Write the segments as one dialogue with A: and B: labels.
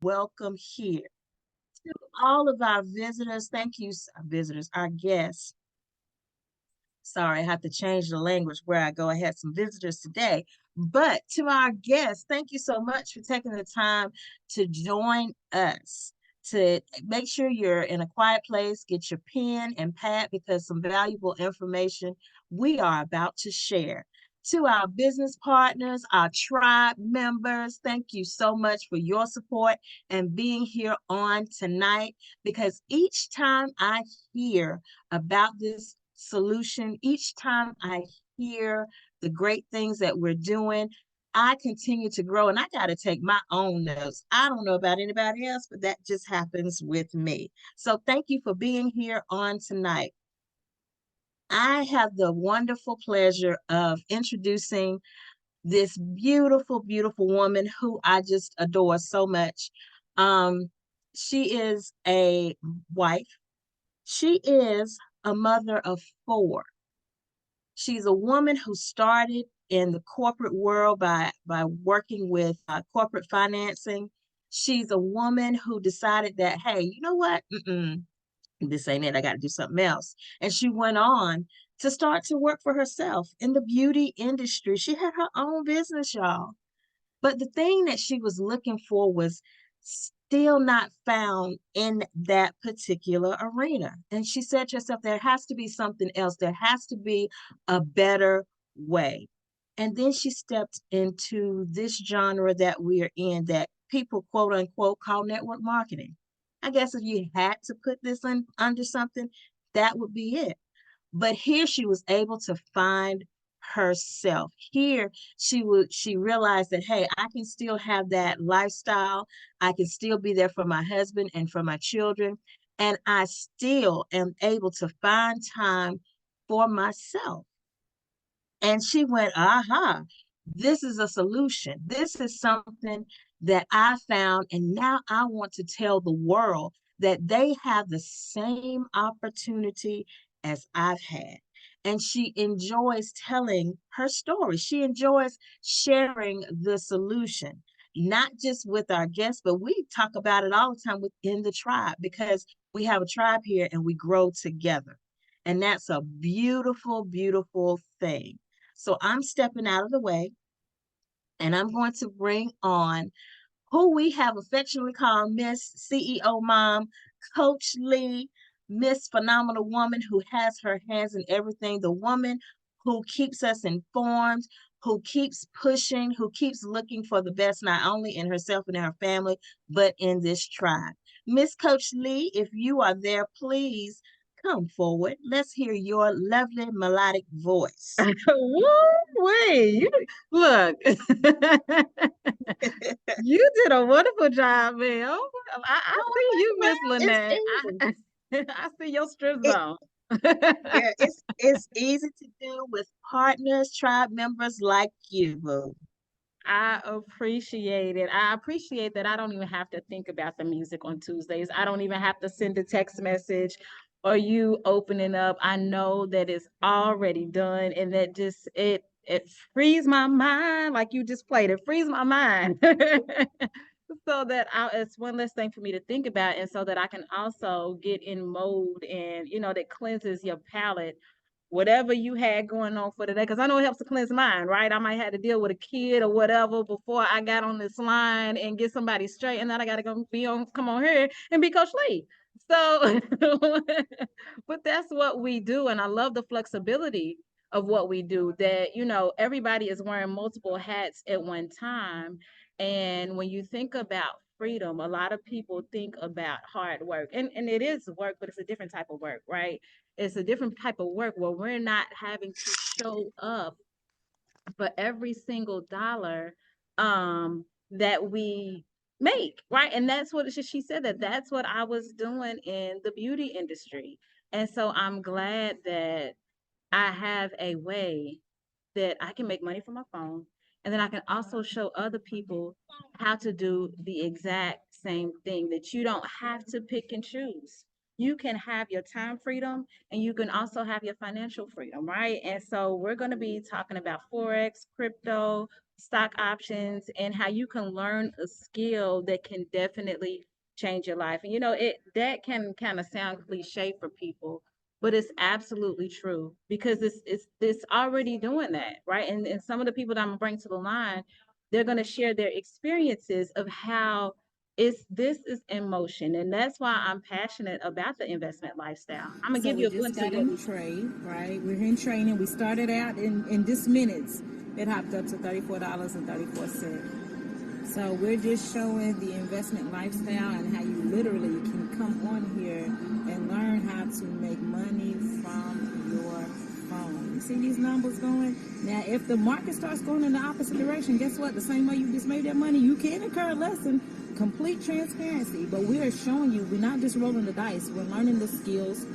A: welcome here. To all of our visitors, thank you, visitors, our guests. Sorry, I have to change the language where I go. I had some visitors today. But to our guests, thank you so much for taking the time to join us. To make sure you're in a quiet place, get your pen and pad because some valuable information we are about to share. To our business partners, our tribe members, thank you so much for your support and being here on tonight because each time I hear about this solution. Each time I hear the great things that we're doing, I continue to grow and I got to take my own notes. I don't know about anybody else, but that just happens with me. So thank you for being here on tonight. I have the wonderful pleasure of introducing this beautiful, beautiful woman who I just adore so much. Um, she is a wife. She is a mother of four. She's a woman who started in the corporate world by working with corporate financing. She's a woman who decided that, hey, you know what? This ain't it. I got to do something else. And she went on to start to work for herself in the beauty industry. She had her own business, y'all. But the thing that she was looking for was still not found in that particular arena. And she said to herself, there has to be something else. There has to be a better way. And then she stepped into this genre that we are in that people quote unquote call network marketing. I guess if you had to put this under something, that would be it. But here she was able to find herself. Here she realized that hey, I can still have that lifestyle. I can still be there for my husband and for my children, and I still am able to find time for myself. And she went, aha, this is a solution. This is something that I found. And now I want to tell the world that they have the same opportunity as I've had. And she enjoys telling her story. She enjoys sharing the solution, not just with our guests, but we talk about it all the time within the tribe because we have a tribe here and we grow together. And that's a beautiful, beautiful thing. So I'm stepping out of the way and I'm going to bring on who we have affectionately called Miss CEO Mom, Coach Lee, Miss Phenomenal Woman who has her hands in everything, the woman who keeps us informed, who keeps pushing, who keeps looking for the best, not only in herself and in her family, but in this tribe. Miss Coach Lee, if you are there, please come forward. Let's hear your lovely melodic voice.
B: Woo wait, you look. You did a wonderful job, man. Oh, I
A: Oh,
B: see you, Miss
A: well, it's
B: Lynette.
A: easy.
B: I see your strip
A: It,
B: zone.
A: yeah, it's easy to do with partners, tribe members like you, boo.
B: I appreciate it. I appreciate that I don't even have to think about the music on Tuesdays. I don't even have to send a text message or you opening up. I know that it's already done and that just it frees my mind like you just played. It frees my mind. So that it's one less thing for me to think about and so that I can also get in mode and that cleanses your palate whatever you had going on for the day. Because I know it helps to cleanse mine, right? I might have to deal with a kid or whatever before I got on this line and get somebody straight. And then I got to come on here and be Coach Lee. So, but that's what we do. And I love the flexibility of what we do that, everybody is wearing multiple hats at one time. And when you think about freedom, a lot of people think about hard work and it is work, but it's a different type of work, right? It's a different type of work where we're not having to show up for every single dollar that we make, right? And that's what she said that's what I was doing in the beauty industry. And so I'm glad that I have a way that I can make money from my phone and then I can also show other people how to do the exact same thing that you don't have to pick and choose. You can have your time freedom and you can also have your financial freedom, right? And so we're going to be talking about Forex, crypto, stock options, and how you can learn a skill that can definitely change your life. And that can kind of sound cliche for people, but it's absolutely true because it's already doing that, right? And some of the people that I'm gonna bring to the line, they're gonna share their experiences of how this is in motion, and that's why I'm passionate about the investment lifestyle. I'm gonna
C: So
B: give
C: we
B: you a
C: just
B: glimpse of
C: got
B: what
C: in the trade, right? We're in training. We started out in just minutes. It hopped up to $34.34. So we're just showing the investment lifestyle and how you literally can come on here and learn how to make money from your phone. You see these numbers going? Now, if the market starts going in the opposite direction, guess what? The same way you just made that money, you can incur a lesson. Complete transparency. But we are showing you, we're not just rolling the dice. We're learning the skills,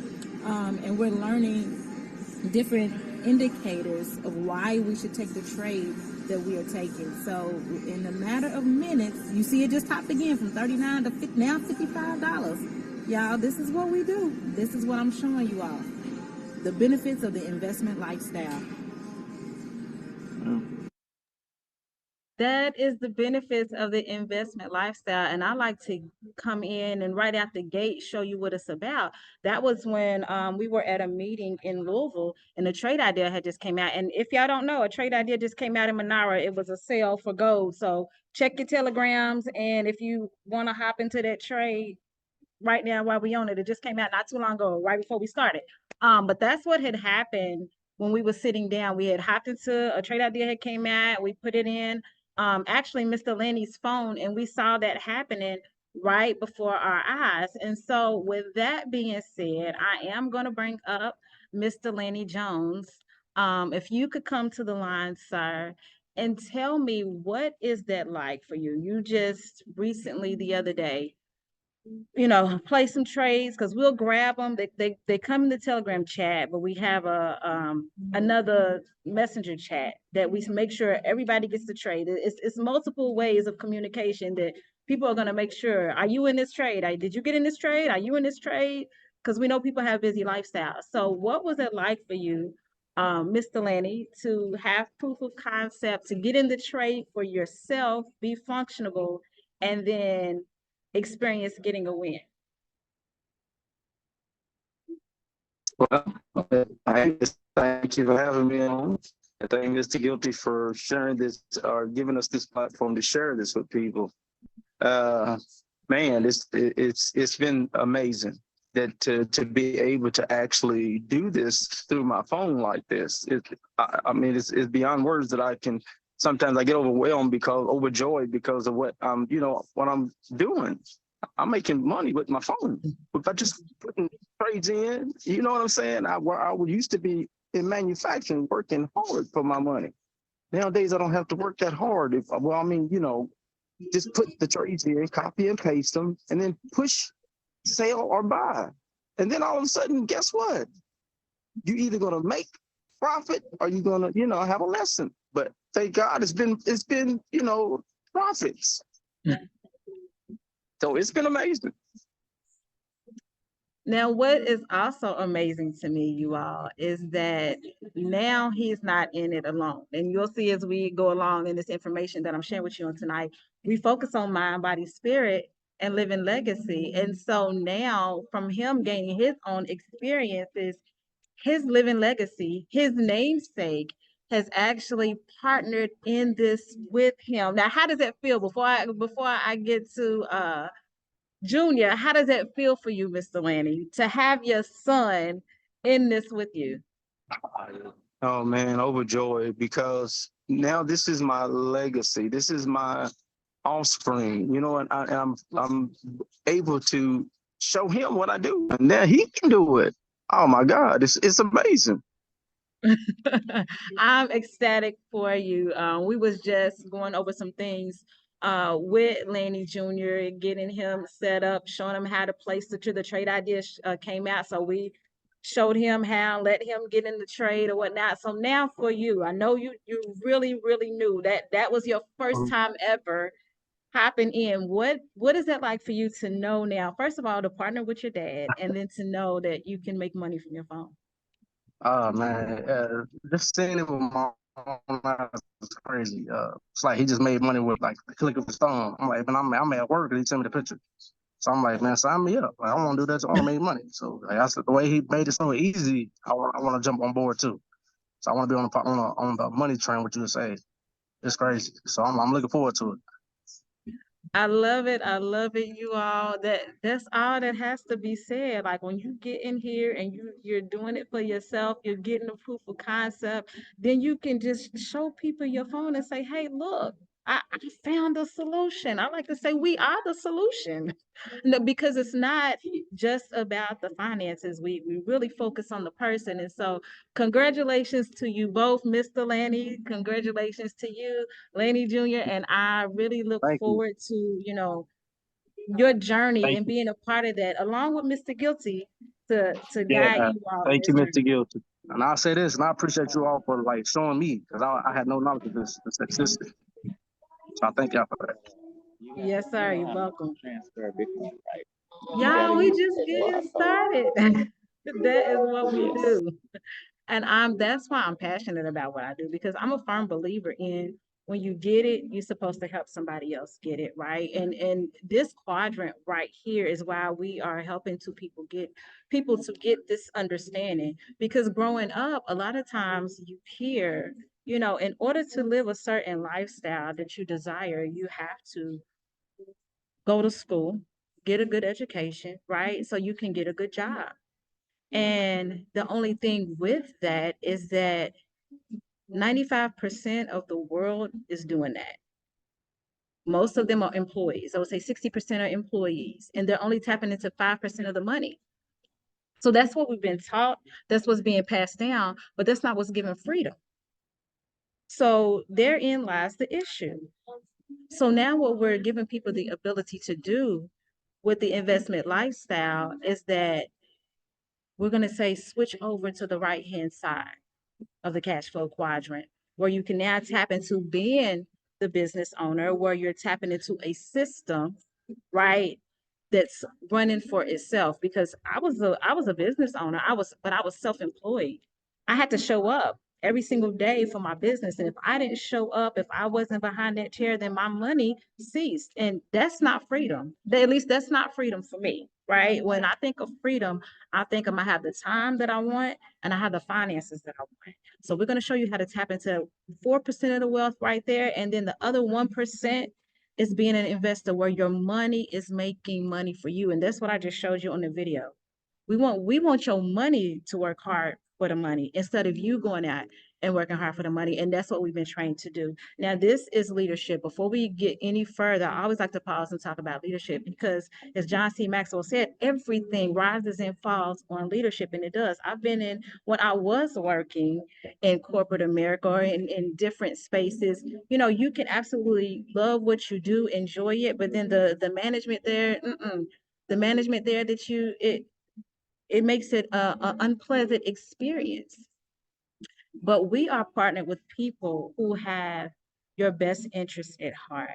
C: and we're learning different indicators of why we should take the trade that we are taking. So in a matter of minutes, you see it just topped again from 39 to 50, now $55. Y'all, this is what we do. This is what I'm showing you all. The benefits of the investment lifestyle.
B: That is the benefits of the investment lifestyle. And I like to come in and right out the gate show you what it's about. That was when we were at a meeting in Louisville and the trade idea had just came out. And if y'all don't know, a trade idea just came out in Monara. It was a sale for gold. So check your telegrams. And if you want to hop into that trade right now while we own it, it just came out not too long ago, right before we started. But that's what had happened when we were sitting down. We had hopped into a trade idea had came out. We put it in actually Mr. Lenny's phone, and we saw that happening right before our eyes. And so with that being said, I am going to bring up Mr. Lenny Jones. If you could come to the line, sir, and tell me, what is that like for you? You just recently, the other day, play some trades because we'll grab them. They come in the Telegram chat, but we have another messenger chat that we make sure everybody gets the trade. It's multiple ways of communication that people are gonna make sure. Are you in this trade? Did you get in this trade? Are you in this trade? Because we know people have busy lifestyles. So what was it like for you, Mr. Lanny, to have proof of concept, to get in the trade for yourself, be functional, and then experience getting a win?
D: Well, I just thank you for having me on. I thank Mr. Guilty for sharing this or giving us this platform to share this with people. Man, it's been amazing that to be able to actually do this through my phone like this. I mean, it's beyond words that I can. Sometimes I get overjoyed because of what what I'm doing. I'm making money with my phone. If I just putting trades in, you know what I'm saying? I used to be in manufacturing, working hard for my money. Nowadays, I don't have to work that hard. Just put the trades in, copy and paste them, and then push sell or buy. And then all of a sudden, guess what? You're either going to make profit or you're going to, have a lesson. But thank God it's been, profits. So it's been amazing.
B: Now, what is also amazing to me, you all, is that now he's not in it alone. And you'll see as we go along in this information that I'm sharing with you on tonight, we focus on mind, body, spirit, and living legacy. And so now, from him gaining his own experiences, his living legacy, his namesake, has actually partnered in this with him. Now, how does that feel? Before I get to Junior, how does that feel for you, Mr. Lanny, to have your son in this with you?
D: Oh man, overjoyed because now this is my legacy. This is my offspring, and I'm able to show him what I do, and now he can do it. Oh my God, it's amazing.
B: I'm ecstatic for you. We was just going over some things with Lanny Jr., getting him set up, showing him how to place the trade idea came out. So we showed him how, let him get in the trade or whatnot. So now for you, I know you really, really knew that was your first time ever hopping in. What is that like for you to know now, first of all, to partner with your dad, and then to know that you can make money from your phone?
D: Oh man, just seeing it with my online is crazy. It's like he just made money with like the click of his thumb. I'm like, man, I'm at work and he sent me the picture. So I'm like, man, sign me up. Like, I want to do that. I want to make money. So like, I said, the way he made it so easy, I want to jump on board too. So I want to be on the money train. What you say? It's crazy. So I'm looking forward to it.
B: I love it. I love it, you all. That's all that has to be said. Like when you get in here and you're doing it for yourself, you're getting the proof of concept, then you can just show people your phone and say, hey, look, I found a solution. I like to say we are the solution. No, because it's not just about the finances. We really focus on the person. And so congratulations to you both, Mr. Lanny. Congratulations to you, Lanny Jr. And I really look
D: Thank you.
B: forward to, your journey
D: Thank
B: and
D: you.
B: being a part of that, along with Mr. Guilty to
D: Yeah.
B: guide you all in
D: Thank you,
B: this
D: Mr.
B: journey.
D: Guilty. And I'll say this, and I appreciate you all for like showing me because I had no knowledge of this existed. So I thank y'all for that.
B: Yes, sir. You're welcome.
E: Transfer before, right?
B: Y'all, we just getting started. That is what we do. And that's why I'm passionate about what I do, because I'm a firm believer in when you get it, you're supposed to help somebody else get it, right? And this quadrant right here is why we are helping people to get this understanding. Because growing up, a lot of times you hear, in order to live a certain lifestyle that you desire, you have to go to school, get a good education, right? So you can get a good job. And the only thing with that is that 95% of the world is doing that. Most of them are employees. I would say 60% are employees, and they're only tapping into 5% of the money. So that's what we've been taught. That's what's being passed down, but that's not what's giving freedom. So therein lies the issue. So now what we're giving people the ability to do with the investment lifestyle is that we're going to say switch over to the right-hand side of the cash flow quadrant, where you can now tap into being the business owner, where you're tapping into a system, right, that's running for itself. Because I was a business owner, but I was self-employed. I had to show up every single day for my business. And if I didn't show up, if I wasn't behind that chair, then my money ceased. And that's not freedom. At least that's not freedom for me, right? When I think of freedom, I think I'm gonna have the time that I want and I have the finances that I want. So we're gonna show you how to tap into 4% of the wealth right there. And then the other 1% is being an investor, where your money is making money for you. And that's what I just showed you on the video. We want your money to work hard for the money instead of you going out and working hard for the money. And that's what we've been trained to do. Now, this is leadership. Before we get any further, I always like to pause and talk about leadership, because as John C. Maxwell said, everything rises and falls on leadership, and it does. I've been when I was working in corporate America or in different spaces, you can absolutely love what you do, enjoy it, but then the management there, the management there it makes it a unpleasant experience. But we are partnered with people who have your best interest at heart.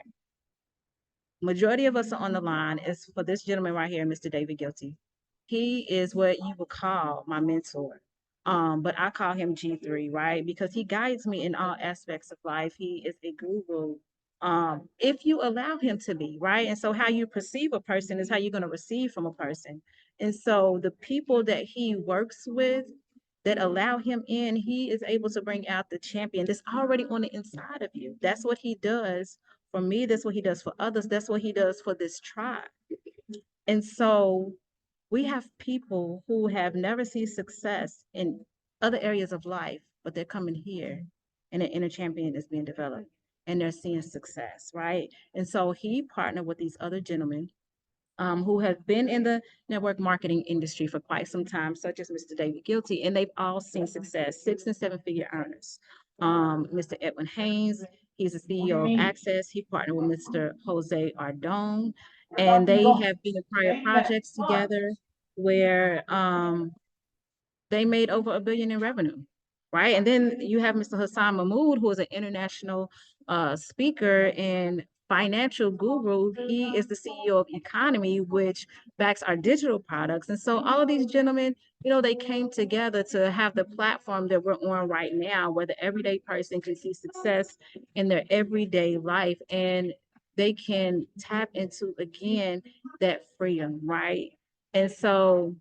B: Majority of us are on the line is for this gentleman right here, Mr. David Guilty. He is what you would call my mentor. But I call him G3, right? Because he guides me in all aspects of life. He is a guru. If you allow him to be, right? And so how you perceive a person is how you're going to receive from a person. And so the people that he works with that allow him in, he is able to bring out the champion that's already on the inside of you. That's what he does for me. That's what he does for others. That's what he does for this tribe. And so we have people who have never seen success in other areas of life, but they're coming here and an inner champion is being developed and they're seeing success, right? And so he partnered with these other gentlemen who have been in the network marketing industry for quite some time, such as Mr. David Guilty, and they've all seen success, 6- and 7-figure earners. Mr. Edwin Haynes, he's the CEO of Access. He partnered with Mr. Jose Ardone, and they have been in prior projects together where they made over $1 billion in revenue, right? And then you have Mr. Hassan Mahmood, who is an international speaker and financial guru. He is the CEO of Economy, which backs our digital products. And so all of these gentlemen, you know, they came together to have the platform that we're on right now, where the everyday person can see success in their everyday life, and they can tap into, again, that freedom, right? And so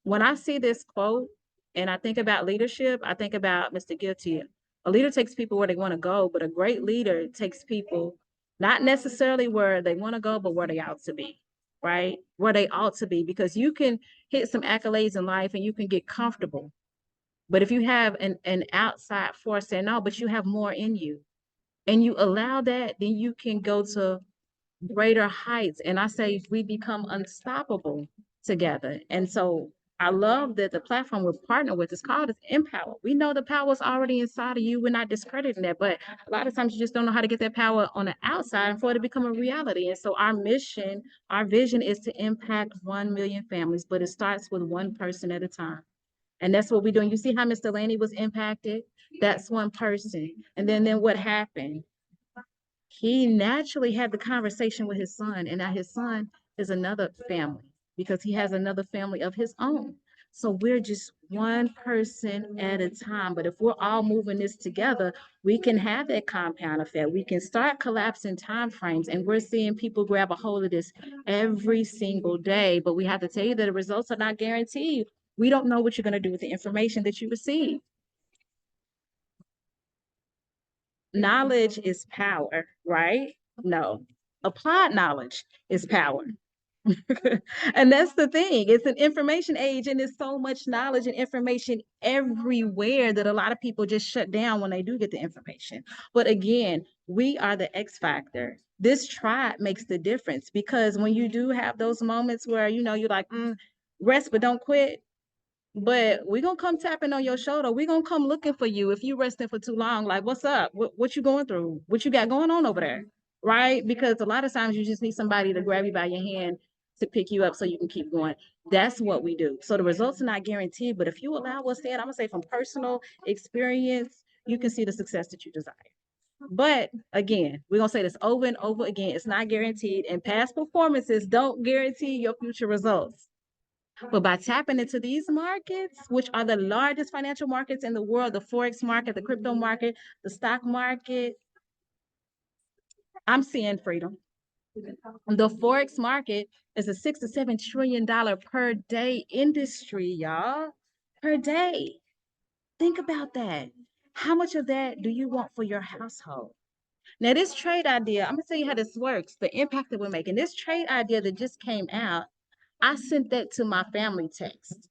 B: when I see this quote and I think about leadership, I think about Mr. Giltier. A leader takes people where they want to go, but a great leader takes people not necessarily where they want to go, but where they ought to be, right? Where they ought to be, because you can hit some accolades in life and you can get comfortable. But if you have an outside force saying, no, but you have more in you, and you allow that, then you can go to greater heights. And I say we become unstoppable together. And so I love that the platform we're partnered with is called is Empower. We know the power is already inside of you. We're not discrediting that, but a lot of times you just don't know how to get that power on the outside and for it to become a reality. And so our mission, our vision is to impact 1 million families, but it starts with one person at a time. And that's what we're doing. You see how Mr. Laney was impacted? That's one person. And then what happened? He naturally had the conversation with his son, and now his son is another family because he has another family of his own. So we're just one person at a time. But if we're all moving this together, we can have that compound effect. We can start collapsing time frames, and we're seeing people grab a hold of this every single day. But we have to tell you that the results are not guaranteed. We don't know what you're going to do with the information that you receive. Knowledge is power, right? No, applied knowledge is power. And that's the thing. It's an information age, and there's so much knowledge and information everywhere that a lot of people just shut down when they do get the information. But again, we are the X factor. This tribe makes the difference, because when you do have those moments where, you know, you're like, rest, but don't quit. But we're gonna come tapping on your shoulder. We're gonna come looking for you if you resting for too long. Like, what's up? What you going through? What you got going on over there? Right? Because a lot of times you just need somebody to grab you by your hand to pick you up so you can keep going. That's what we do. So the results are not guaranteed, but if you allow us in, I'm gonna say from personal experience, you can see the success that you desire. But again, we're gonna say this over and over again. It's not guaranteed, and past performances don't guarantee your future results. But by tapping into these markets, which are the largest financial markets in the world, the Forex market, the crypto market, the stock market, I'm seeing freedom. The Forex market is a $6 to $7 trillion per day industry, y'all. Per day. Think about that. How much of that do you want for your household? Now, this trade idea, I'm gonna tell you how this works, the impact that we're making. This trade idea that just came out, I sent that to my family text.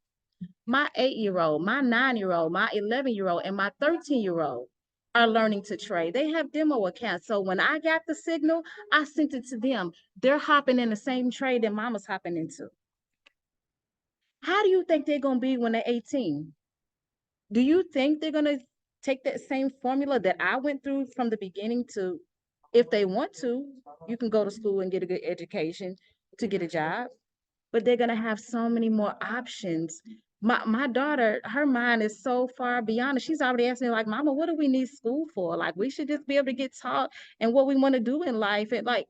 B: My 8-year-old, my 9-year-old, my 11-year-old, and my 13-year-old are learning to trade. They have demo accounts. So when I got the signal, I sent it to them. They're hopping in the same trade that mama's hopping into. How do you think they're going to be when they're 18? Do you think they're going to take that same formula that I went through from the beginning to, if they want to, you can go to school and get a good education to get a job, but they're going to have so many more options. My daughter, her mind is so far beyond it. She's already asking me, like, Mama, what do we need school for? Like, we should just be able to get taught and what we want to do in life. And like,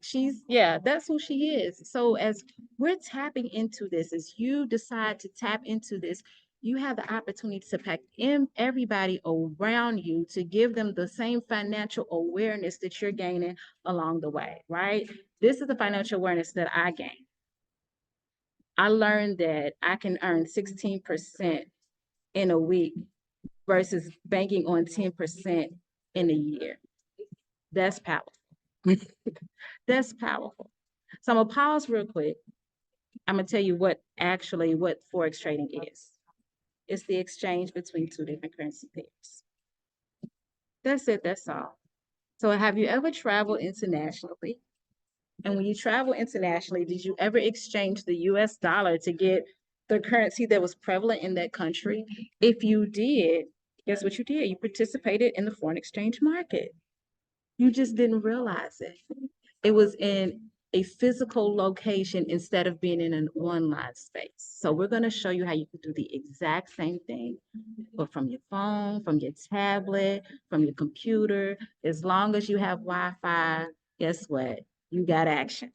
B: that's who she is. So as we're tapping into this, as you decide to tap into this, you have the opportunity to pack in everybody around you to give them the same financial awareness that you're gaining along the way, right? This is the financial awareness that I gained. I learned that I can earn 16% in a week versus banking on 10% in a year. That's powerful. That's powerful. So I'm gonna pause real quick. I'm gonna tell you what Forex trading is. It's the exchange between two different currency pairs. That's it, that's all. So have you ever traveled internationally? And when you travel internationally, did you ever exchange the US dollar to get the currency that was prevalent in that country? If you did, guess what you did? You participated in the foreign exchange market. You just didn't realize it. It was in a physical location instead of being in an online space. So we're going to show you how you can do the exact same thing, but from your phone, from your tablet, from your computer. As long as you have Wi-Fi, guess what? you got action.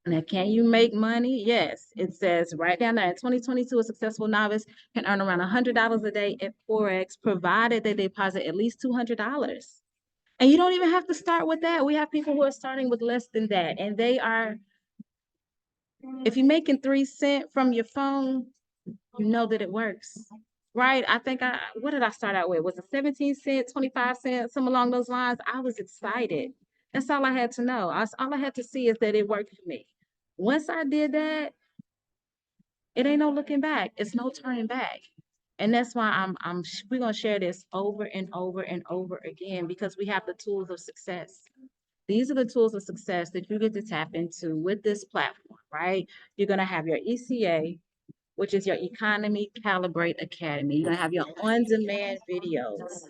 B: Now, can you make money? Yes. It says right down there, in 2022, a successful novice can earn around $100 a day at Forex, provided they deposit at least $200. And you don't even have to start with that. We have people who are starting with less than that, and they are, if you're making 3 cents from your phone, you know that it works, right? I think what did I start out with? Was it 17 cents, 25 cents, something along those lines? I was excited. That's all I had to know. All I had to see is that it worked for me. Once I did that, it ain't no looking back. It's no turning back. And that's why we're gonna share this over and over and over again, because we have the tools of success. These are the tools of success that you get to tap into with this platform, right? You're gonna have your ECA, which is your Economy Calibrate Academy. You're gonna have your on-demand videos,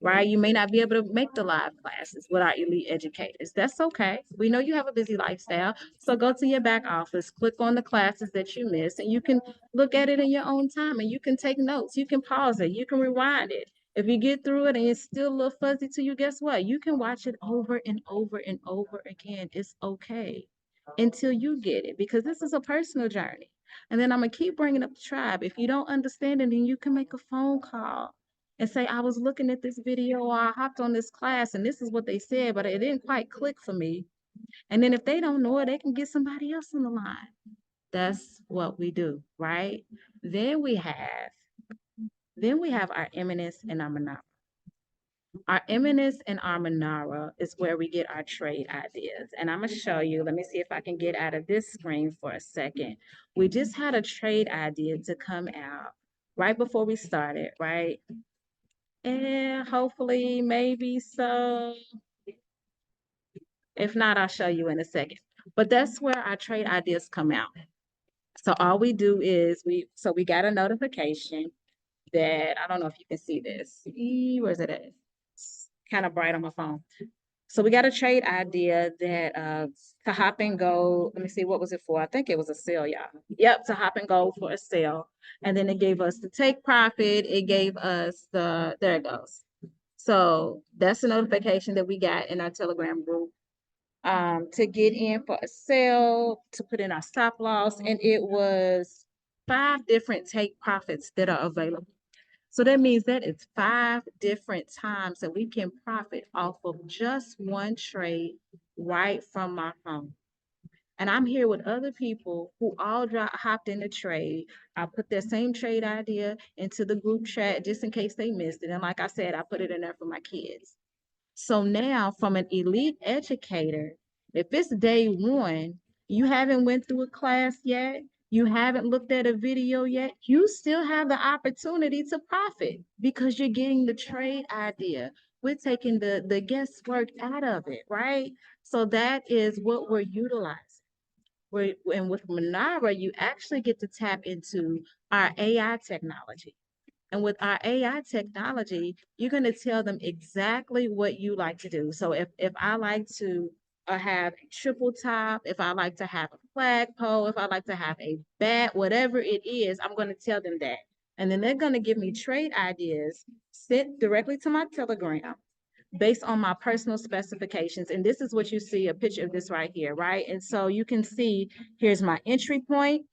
B: right? You may not be able to make the live classes with our elite educators. That's okay. We know you have a busy lifestyle. So go to your back office, click on the classes that you missed, and you can look at it in your own time, and you can take notes. You can pause it. You can rewind it. If you get through it and it's still a little fuzzy to you, guess what? You can watch it over and over and over again. It's okay until you get it, because this is a personal journey. And then I'm going to keep bringing up the tribe. If you don't understand it, then you can make a phone call and say, I was looking at this video, or I hopped on this class and this is what they said, but it didn't quite click for me. And then if they don't know it, they can get somebody else on the line. That's what we do, right? Then we have our eminence and our Manara. Our eminence and our Manara is where we get our trade ideas. And I'm going to show you, let me see if I can get out of this screen for a second. We just had a trade idea to come out right before we started, right? And hopefully, maybe so. If not, I'll show you in a second. But that's where our trade ideas come out. So all we do is we got a notification that, I don't know if you can see this. Where's it at? It's kind of bright on my phone. So we got a trade idea that to hop and go. Let me see, what was it for? I think it was a sale, y'all. Yep, to hop and go for a sale. And then it gave us the take profit. It gave us there it goes. So that's the notification that we got in our Telegram group to get in for a sale, to put in our stop loss. And it was 5 different take profits that are available. So that means that it's 5 different times that we can profit off of just one trade right from my phone. And I'm here with other people who all hopped in the trade. I put their same trade idea into the group chat just in case they missed it. And like I said, I put it in there for my kids. So now from an elite educator, if it's day one, you haven't went through a class yet, you haven't looked at a video yet, you still have the opportunity to profit because you're getting the trade idea. We're taking the guesswork out of it, right? So that is what we're utilizing. And with Manara, you actually get to tap into our AI technology. And with our AI technology, you're going to tell them exactly what you like to do. So if I like to have a triple top, if I like to have a flagpole, if I like to have a bat, whatever it is, I'm going to tell them that. And then they're going to give me trade ideas sent directly to my Telegram based on my personal specifications. And this is what you see, a picture of this right here, right? And so you can see, here's my entry point.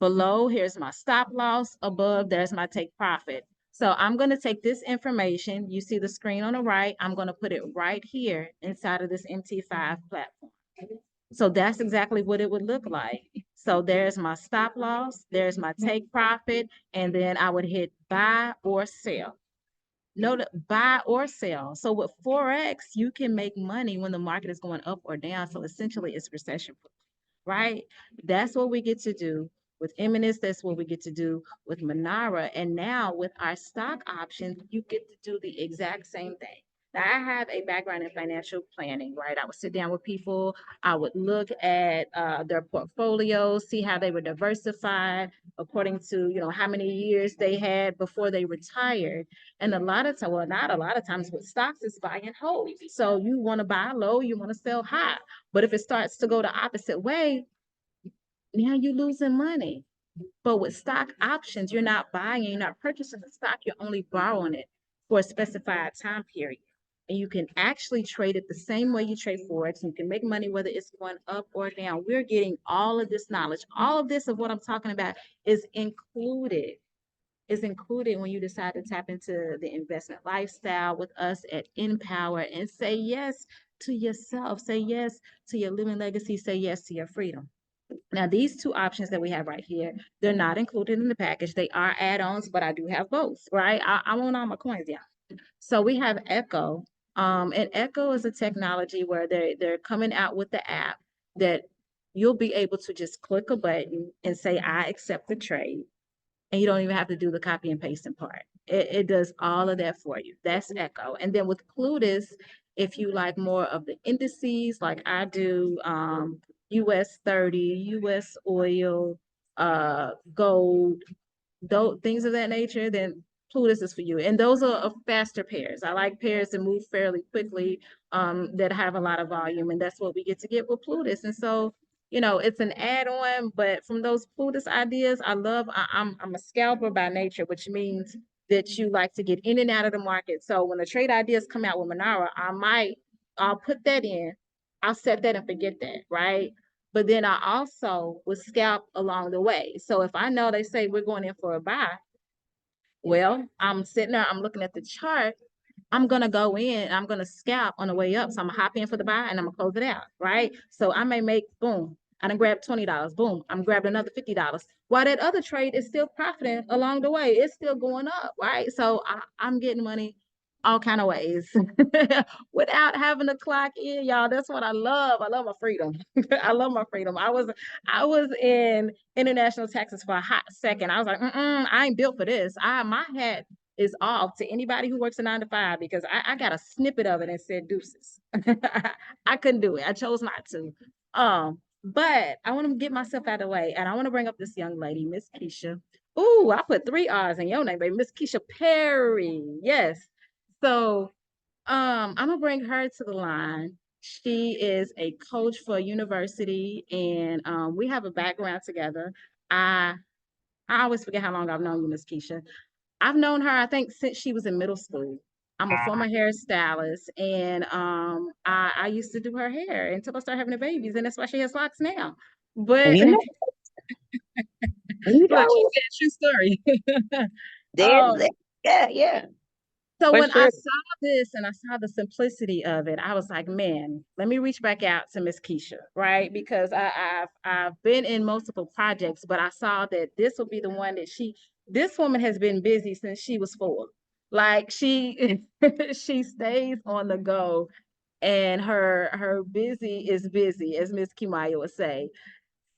B: Below, here's my stop loss. Above, there's my take profit. So I'm going to take this information. You see the screen on the right. I'm going to put it right here inside of this MT5 platform. So that's exactly what it would look like. So there's my stop loss. There's my take profit. And then I would hit buy or sell. Note buy or sell. So with Forex, you can make money when the market is going up or down. So essentially, it's recession-proof, right? That's what we get to do with Eminence. That's what we get to do with Manara. And now with our stock options, you get to do the exact same thing. Now, I have a background in financial planning, right? I would sit down with people. I would look at their portfolios, see how they were diversified according to, how many years they had before they retired. And a lot of times, well, not a lot of times with stocks, it's buy and hold. So you want to buy low, you want to sell high. But if it starts to go the opposite way, now you're losing money. But with stock options, you're not buying, you're not purchasing the stock, you're only borrowing it for a specified time period. and you can actually trade it the same way you trade Forex. You can make money whether it's going up or down. We're getting all of this knowledge. All of this of what I'm talking about is included when you decide to tap into the investment lifestyle with us at Empower and say yes to yourself, say yes to your living legacy, say yes to your freedom. Now, these two options that we have right here, they're not included in the package. They are add-ons, but I do have both, right? I want all my coins, yeah. So we have Echo, and Echo is a technology where they're coming out with the app that you'll be able to just click a button and say, I accept the trade. And you don't even have to do the copy and pasting part. It does all of that for you. That's Echo. And then with Plutus, if you like more of the indices, like I do, US 30, US oil, gold, things of that nature, then Plutus is for you. And those are faster pairs. I like pairs that move fairly quickly, that have a lot of volume, and that's what we get with Plutus. And so, it's an add-on, but from those Plutus ideas, I'm a scalper by nature, which means that you like to get in and out of the market. So when the trade ideas come out with Monaro, I'll put that in, I'll set that and forget that, right? But then I also would scalp along the way. So if I know they say we're going in for a buy, well, I'm sitting there, I'm looking at the chart, I'm gonna go in, I'm gonna scalp on the way up. So I'm gonna hop in for the buy and I'm gonna close it out, right? So I may make, boom, I done grabbed $20, boom, I'm grabbing another $50. While that other trade is still profiting along the way, it's still going up, right? So I'm getting money all kind of ways without having to clock in, y'all. That's what I love. I love my freedom. I love my freedom. I was in international taxes for a hot second. I was like, I ain't built for this. My hat is off to anybody who works a 9 to 5 because I got a snippet of it and said deuces. I couldn't do it. I chose not to. But I want to get myself out of the way, and I want to bring up this young lady, Miss Keisha. Ooh, I put 3 R's in your name, baby. Miss Keisha Perry. Yes. So I'm gonna bring her to the line. She is a coach for a university, and we have a background together. I always forget how long I've known you, Miss Keisha. I've known her, I think, since she was in middle school. I'm a former hairstylist, and I used to do her hair until I started having the babies, and that's why she has locks now. But
E: You know, you
B: look,
E: know,
B: she said true story.
E: there's
B: um,
E: that. Yeah, yeah,
B: So
E: for
B: when I
E: sure.
B: saw this and I saw the simplicity of it, I was like, man, let me reach back out to Miss Keisha, right? Because I've been in multiple projects, but I saw that this will be the one that this woman has been busy since she was 4. Like she she stays on the go, and her busy is busy, as Miss Kimaya would say.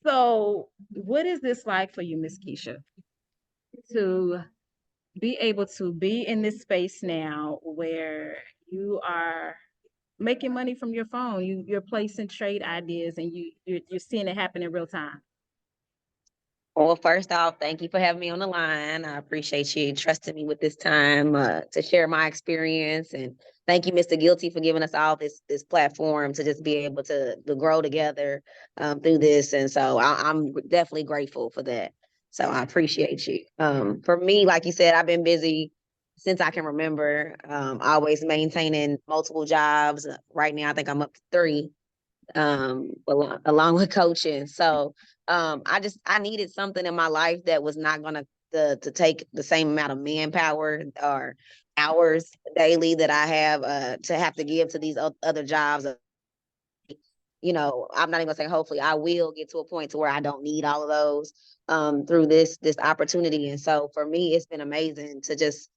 B: So what is this like for you, Miss Keisha, to be able to be in this space now where you are making money from your phone, you're placing trade ideas, and you're seeing it happen in real time?
E: Well, first off, thank you for having me on the line. I appreciate you trusting me with this time to share my experience, and thank you, Mr. Guilty, for giving us all this platform to just be able to grow together through this. And so I'm definitely grateful for that. So I appreciate you. For me, like you said, I've been busy since I can remember, always maintaining multiple jobs. Right now, I think I'm up to 3, along with coaching. So I needed something in my life that was not gonna to take the same amount of manpower or hours daily that I have to have to give to these other jobs. I'm not even gonna say hopefully I will get to a point to where I don't need all of those through this opportunity. And so for me, it's been amazing to just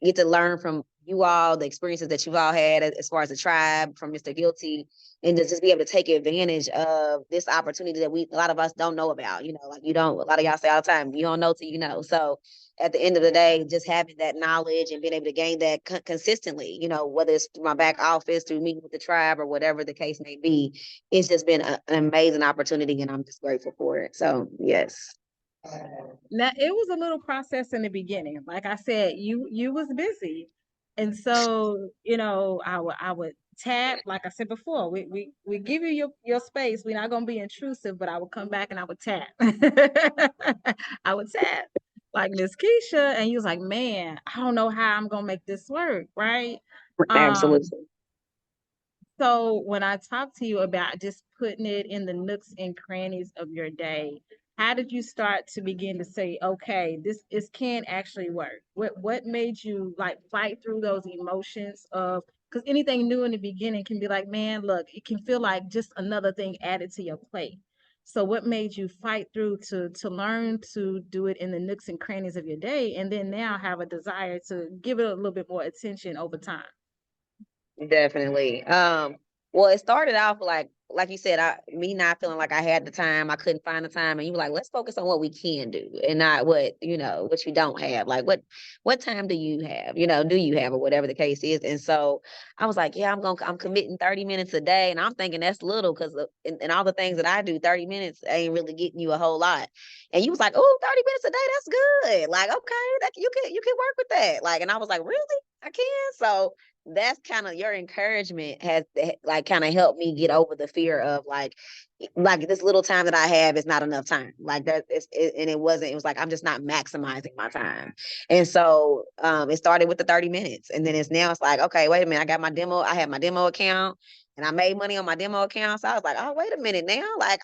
E: get to learn from you all, the experiences that you've all had as far as the tribe, from Mr. Guilty, and to just be able to take advantage of this opportunity that a lot of us don't know about. Like a lot of y'all say all the time, you don't know till you know. So at the end of the day, just having that knowledge and being able to gain that consistently, whether it's through my back office, through meeting with the tribe, or whatever the case may be, it's just been an amazing opportunity, and I'm just grateful for it. So yes.
B: Now, it was a little process in the beginning. Like I said, you was busy, and so I would tap. Like I said before, we give you your space. We're not gonna be intrusive, but I would come back and I would tap. I would tap like Miss Keisha, and you was like, man, I don't know how I'm gonna make this work, right? Um,
E: Absolutely.
B: So when I talked to you about just putting it in the nooks and crannies of your day, how did you start to begin to say, okay, this can actually work? What made you like fight through those emotions of, because anything new in the beginning can be like, man, look, it can feel like just another thing added to your plate. So what made you fight through to learn to do it in the nooks and crannies of your day, and then now have a desire to give it a little bit more attention over time?
E: Definitely. Well, it started off like you said, me not feeling like I had the time, I couldn't find the time, and you were like, let's focus on what we can do and not what you don't have. Like what time do you have? Do you have, or whatever the case is. And so I was like, yeah, I'm committing 30 minutes a day, and I'm thinking that's little because in all the things that I do, 30 minutes ain't really getting you a whole lot. And you was like, oh, 30 minutes a day, that's good. Like, okay, that you can work with that. Like, and I was like, really? I can. So that's kind of your encouragement has like kind of helped me get over the fear of like this little time that I have is not enough time. Like that and it wasn't, it was like I'm just not maximizing my time. And so it started with the 30 minutes, and then it's like, okay, wait a minute, I have my demo account, and I made money on my demo account. So I was like, oh, wait a minute now. Like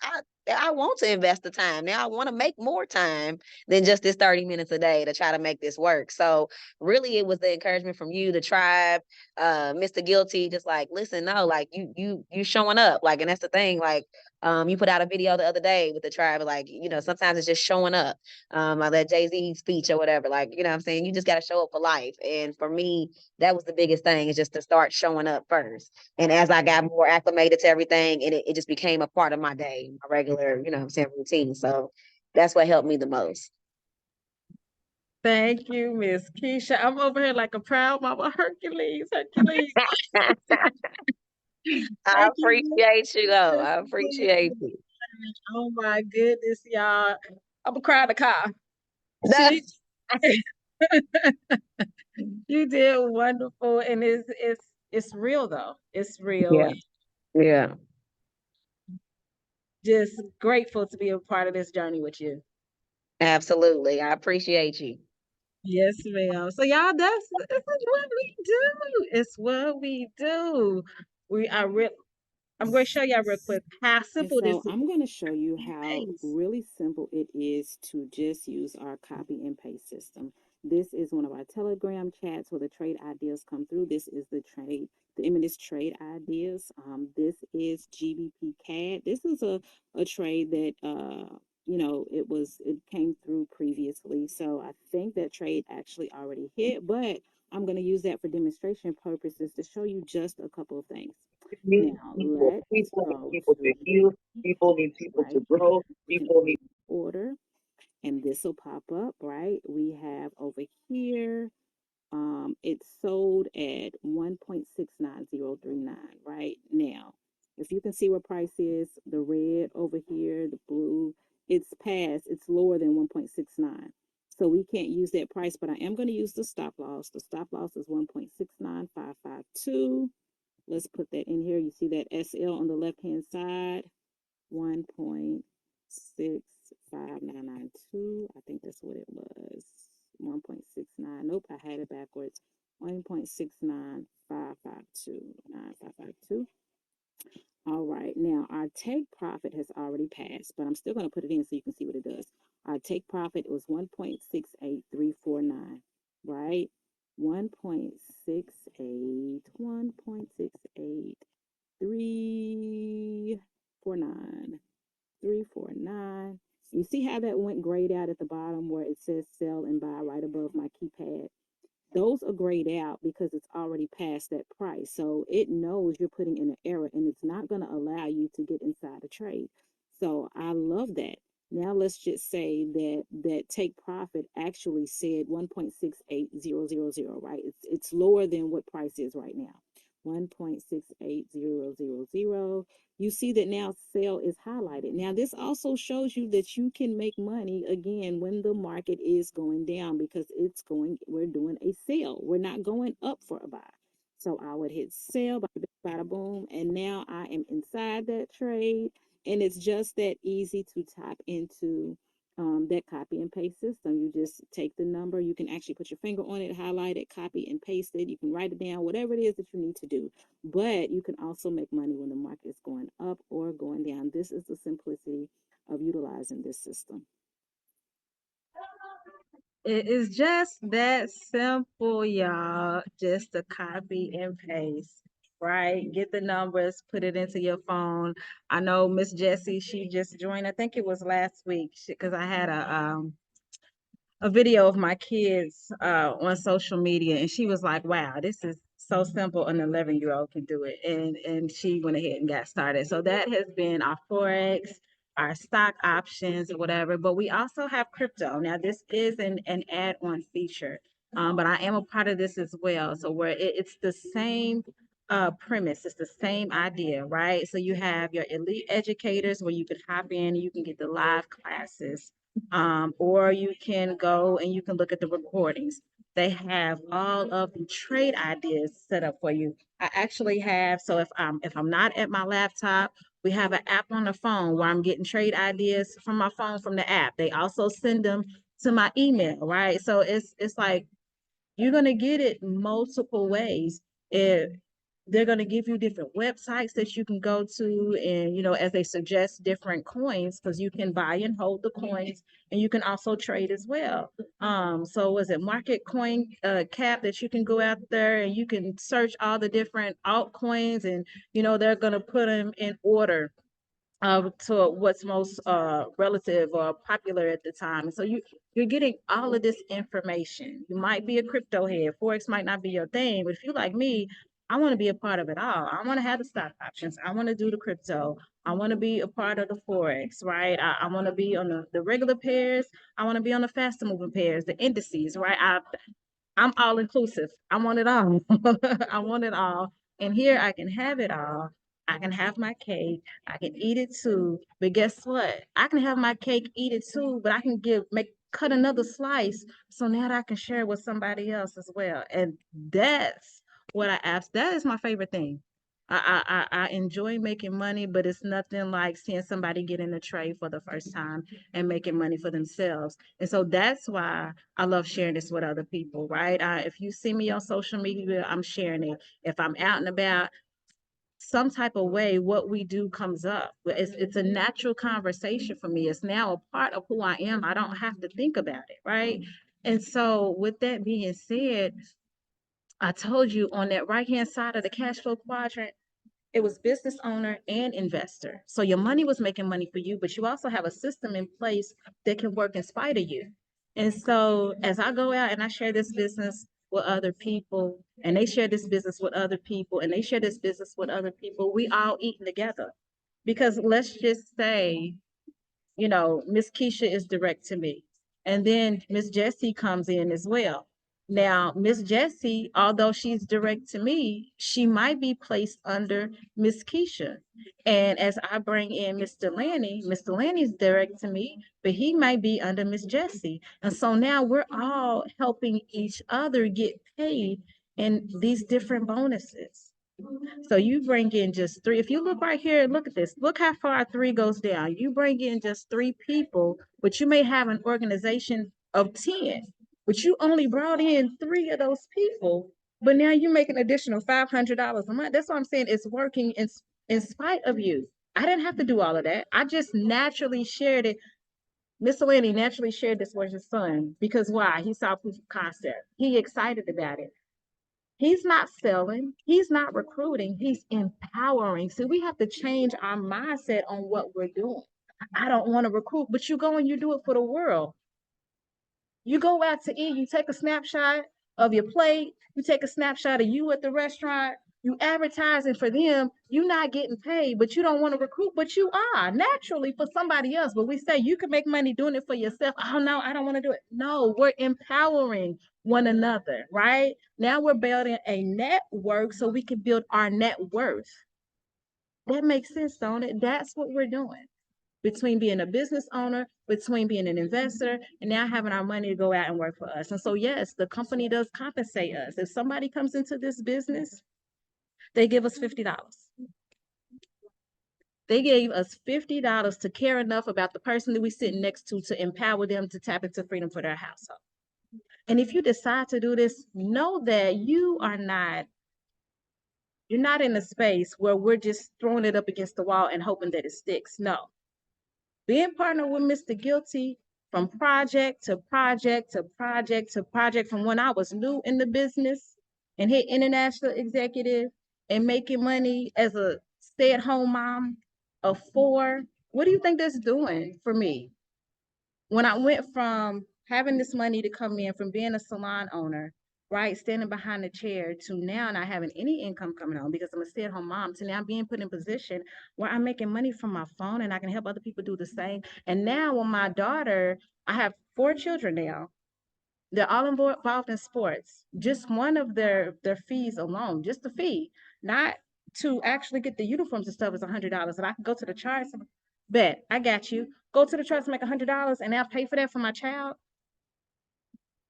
E: I want to invest the time. Now I want to make more time than just this 30 minutes a day to try to make this work. So really it was the encouragement from you, the tribe, Mr. Guilty, just like, listen, no, like you showing up. Like, and that's the thing, like, you put out a video the other day with the tribe, like, sometimes it's just showing up. Like that Jay-Z speech or whatever, like, what I'm saying, you just got to show up for life. And for me, that was the biggest thing, is just to start showing up first. And as I got more acclimated to everything, it just became a part of my day, my regular, routine. So that's what helped me the most.
B: Thank you, Miss Keisha. I'm over here like a proud mama. Hercules, Hercules.
E: I
B: Thank you,
E: appreciate you though.
B: Miss
E: I appreciate
B: Keisha.
E: you.
B: Oh my goodness, y'all. I'm gonna cry in the car.
E: That's
B: She, you did wonderful, and it's real though. It's real.
E: yeah, yeah.
B: Just grateful to be a part of this journey with you.
E: Absolutely. I appreciate you.
B: Yes, ma'am. So y'all, this is what we do. It's what we do. We are real. I'm going to show y'all real quick how
C: And
B: simple this
C: so
B: is.
C: I'm going to show you how
B: Nice.
C: really simple it is to just use our copy and paste system. This is one of our Telegram chats where the trade ideas come through. This is the imminent trade ideas. This is GBP CAD. This is a trade that, it came through previously. So I think that trade actually already hit, but I'm going to use that for demonstration purposes to show you just a couple of things.
F: Need
C: Now,
F: people.
C: let's
F: People need
C: go
F: people to
C: to
F: heal. People need people to
C: right
F: grow.
C: we can
F: People need.
C: order, and this will pop up, right? We have over here, it's sold at 1.69039 right now. If you can see where price is, the red over here, the blue, it's lower than 1.69. So we can't use that price, but I am going to use the stop loss. The stop loss is 1.69552. Let's put that in here. You see that SL on the left-hand side, 1.65992. I think that's what it was. 1.69. Nope, I had it backwards. 1.69552. All right, now our take profit has already passed, but I'm still going to put it in so you can see what it does. Our take profit was 1.68349, right? 1.68, 1.68349, 349. You see how that went grayed out at the bottom where it says sell and buy right above my keypad? Those are grayed out because it's already past that price. So it knows you're putting in an error, and it's not going to allow you to get inside a trade. So I love that. Now let's just say that take profit actually said 1.68000, right? It's lower than what price is right now. 1.68000. You see that now sell is highlighted. Now this also shows you that you can make money again when the market is going down, because we're doing a sell. We're not going up for a buy. So I would hit sell, bada boom, and now I am inside that trade, and it's just that easy to tap into that copy and paste system. You just take the number, you can actually put your finger on it, highlight it, copy and paste it. You can write it down, whatever it is that you need to do. But you can also make money when the market is going up or going down. This is the simplicity of utilizing this system.
B: It is just that simple, y'all. Just to copy and paste, right? Get the numbers, put it into your phone. I know Miss Jessie, she just joined. I think it was last week because I had a video of my kids on social media, and she was like, "Wow, this is so simple. An 11-year-old can do it," and she went ahead and got started. So that has been our forex, our stock options, or whatever. But we also have crypto. Now, this is an add-on feature, but I am a part of this as well. So where it's the same premise, it's the same idea, right? So you have your elite educators where you can hop in, you can get the live classes, or you can go and you can look at the recordings. They have all of the trade ideas set up for you. I actually have, so if I'm not at my laptop, we have an app on the phone where I'm getting trade ideas from my phone from the app. They also send them to my email, right? So it's like you're gonna get it multiple ways. If they're going to give you different websites that you can go to, and as they suggest different coins, because you can buy and hold the coins, and you can also trade as well. So was it market coin cap that you can go out there and you can search all the different altcoins, and they're going to put them in order to what's most relative or popular at the time. And so you're getting all of this information. You might be a crypto head. Forex might not be your thing, but if you like me, I want to be a part of it all. I want to have the stock options. I want to do the crypto. I want to be a part of the Forex, right? I want to be on the regular pairs. I want to be on the faster moving pairs, the indices, right? I'm all inclusive. I want it all. I want it all. And here I can have it all. I can have my cake. I can eat it too. But guess what? I can have my cake, eat it too, but I can cut another slice so now that I can share with somebody else as well. And that's what I asked. That is my favorite thing. I enjoy making money, but it's nothing like seeing somebody get in a trade for the first time and making money for themselves. And so that's why I love sharing this with other people, right? If you see me on social media, I'm sharing it. If I'm out and about, some type of way, what we do comes up. It's a natural conversation for me. It's now a part of who I am. I don't have to think about it, right? And so, with that being said, I told you on that right hand side of the cash flow quadrant, it was business owner and investor. So your money was making money for you, but you also have a system in place that can work in spite of you. And so as I go out and I share this business with other people, and they share this business with other people, and they share this business with other people, we all eating together. Because let's just say, Miss Keisha is direct to me. And then Miss Jessie comes in as well. Now, Miss Jessie, although she's direct to me, she might be placed under Miss Keisha. And as I bring in Mr. Lanny's direct to me, but he might be under Miss Jessie. And so now we're all helping each other get paid in these different bonuses. So you bring in just three. If you look right here, look at this. Look how far three goes down. You bring in just three people, but you may have an organization of 10, but you only brought in three of those people. But now you make an additional $500 a month. That's what I'm saying. It's working in spite of you. I didn't have to do all of that. I just naturally shared it. Mr. Lanny naturally shared this with his son because why? He saw proof of concept. He excited about it. He's not selling, he's not recruiting, he's empowering. So we have to change our mindset on what we're doing. I don't want to recruit, but you go and you do it for the world. You go out to eat, you take a snapshot of your plate, you take a snapshot of you at the restaurant, you advertising for them, you're not getting paid, but you don't want to recruit, but you are naturally for somebody else. But we say you can make money doing it for yourself. Oh no, I don't want to do it. No, we're empowering one another, right? Now we're building a network so we can build our net worth. That makes sense, don't it? That's what we're doing between being a business owner, between being an investor, and now having our money to go out and work for us. And so, yes, the company does compensate us. If somebody comes into this business, they give us $50. They gave us $50 to care enough about the person that we sitting next to empower them to tap into freedom for their household. And if you decide to do this, know that you're not in a space where we're just throwing it up against the wall and hoping that it sticks. No. Being partnered with Mr. Guilty from project to project to project to project, from when I was new in the business and hit international executive and making money as a stay-at-home mom of 4. What do you think that's doing for me? When I went from having this money to come in, from being a salon owner, right, standing behind the chair, to now not having any income coming on because I'm a stay-at-home mom, to now being put in a position where I'm making money from my phone and I can help other people do the same. And now when my daughter, I have 4 children now. They're all involved in sports. Just one of their fees alone, just the fee, not to actually get the uniforms and stuff, is $100. And I can go to the charts. Bet, I got you. Go to the charts and make $100, and I'll pay for that for my child.